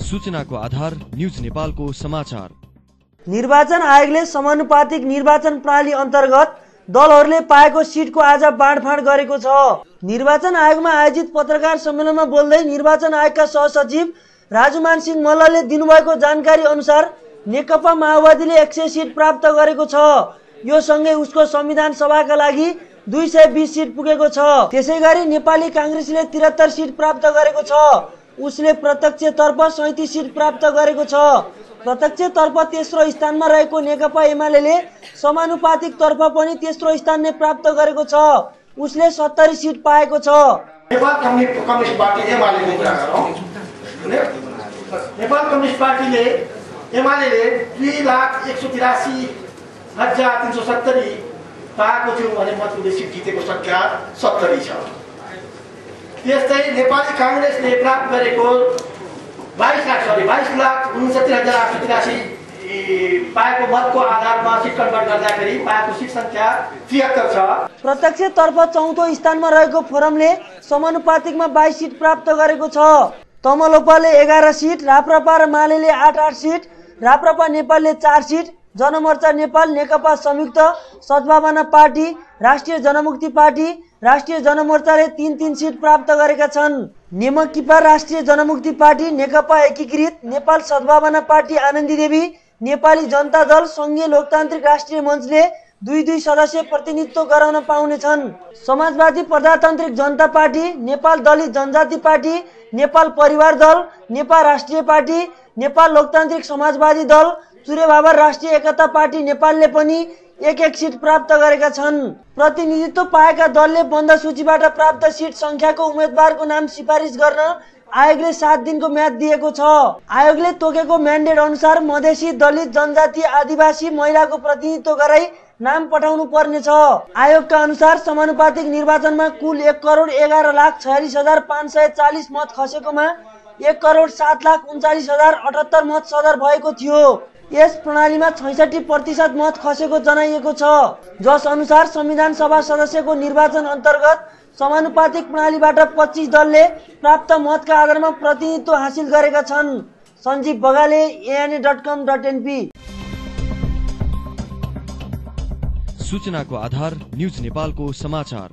सूचनाको आधार न्यूज नेपालको समाचार। निर्वाचन आयोगले समानुपातिक निर्वाचन प्रणाली अन्तर्गत दलहरूले पाएको सिटको आज बाँडफाँड गरेको छ। निर्वाचन आयोगमा आयोजित पत्रकार सम्मेलनमा बोल्दै निर्वाचन आयोगका सहसचिव राजुमान सिंह मल्लले दिनुभएको जानकारी अनुसार नेकपा माओवादीले 100 सिट प्राप्त गरेको छ। यो सँगै उसको संविधान सभाका लागि 220 सिट पुगेको छ। त्यसैगरी नेपाली कांग्रेसले 73 सिट प्राप्त गरेको छ। उसले प्रत्यक्षतर्फ 37 सिट प्राप्त गरेको छ। प्रत्यक्षतर्फ तेस्रो स्थानमा रहेको नेकपा एमाले समानुपातिक तर्फ पनि तेस्रो स्थान नै प्राप्त गरेको छ। उसले 70 सिट पाएको छ। नेपाल कम्युनिस्ट पार्टी एमालेको कुरा गरौँ। नेपाल कम्युनिस्ट पार्टीले एमालेले 2,183,370 पाएको थियो भने मतले सिट जितेको संख्या 70 छ। त्यस्तै नेपाली कांग्रेसले प्राप्त गरेको 22,69,883 पाएको मतको आधारमा सिट कन्भर्ट गर्दाखेरि पाएको सिट संख्या 73 छ। प्रत्यक्षतर्फ चौथो स्थानमा रहेको फोरमले समानुपातिकमा 22 सिट प्राप्त गरेको छ। तमलोपाले 11 सिट, राप्रपा र मालेले 8-8 सिट, राप्रपा नेपालले 4 सिट, जनमोर्चा नेपाल, नेकपा संयुक्त सद्भावना पार्टी, राष्ट्रिय जनमुक्ति पार्टी, राष्ट्रिय जनमोर्चाले 3-3 सिट प्राप्त गरेका छन्। नेमकिपा, राष्ट्रिय जनमुक्ति पार्टी, नेकपा एकीकृत, नेपाल सद्भावना पार्टी आनन्दी देवी, नेपाली जनता दल, संघीय लोकतान्त्रिक राष्ट्रिय मञ्चले 2-2 सदस्य प्रतिनिधित्व गराउन पाउने छन्। समाजवादी प्रजातान्त्रिक जनता पार्टी, नेपाल दलित जनजाति पार्टी, नेपाल परिवार दल, नेपाल राष्ट्रिय पार्टी, नेपाल लोकतान्त्रिक समाजवादी दल, चुरेभावर राष्ट्रिय एकता पार्टी नेपालले पनि 1-1 सिट प्राप्त गरेका छन्। प्रतिनिधित्व पाएका दलले बन्द सूचीबाट प्राप्त सिट संख्याको उम्मेदवारको नाम सिफारिस गर्न आयोगले 7 दिनको म्याद दिएको छ। आयोगले तोकेको म्यान्डेट अनुसार मधेसी, दलित, जनजाति, आदिवासी, महिलाको प्रतिनिधित्व गराई नाम पठाउनु पर्ने छ। आयोगका अनुसार समानुपातिक निर्वाचनमा कुल 1,46,46,540 मत खसेकोमा 1,07,39,078 मत सदर भएको थियो। यस प्रणालीमा 66% मत खसेको जनाइएको छ, जस अनुसार संविधान सभा सदस्यको निर्वाचन अन्तर्गत समानुपातिक प्रणालीबाट 25 दलले प्राप्त मतका आधारमा प्रतिनिधित्व हासिल गरेका छन्। सञ्जीव बगाले, ana.com.np। सूचनाको आधार न्यूज नेपालको समाचार।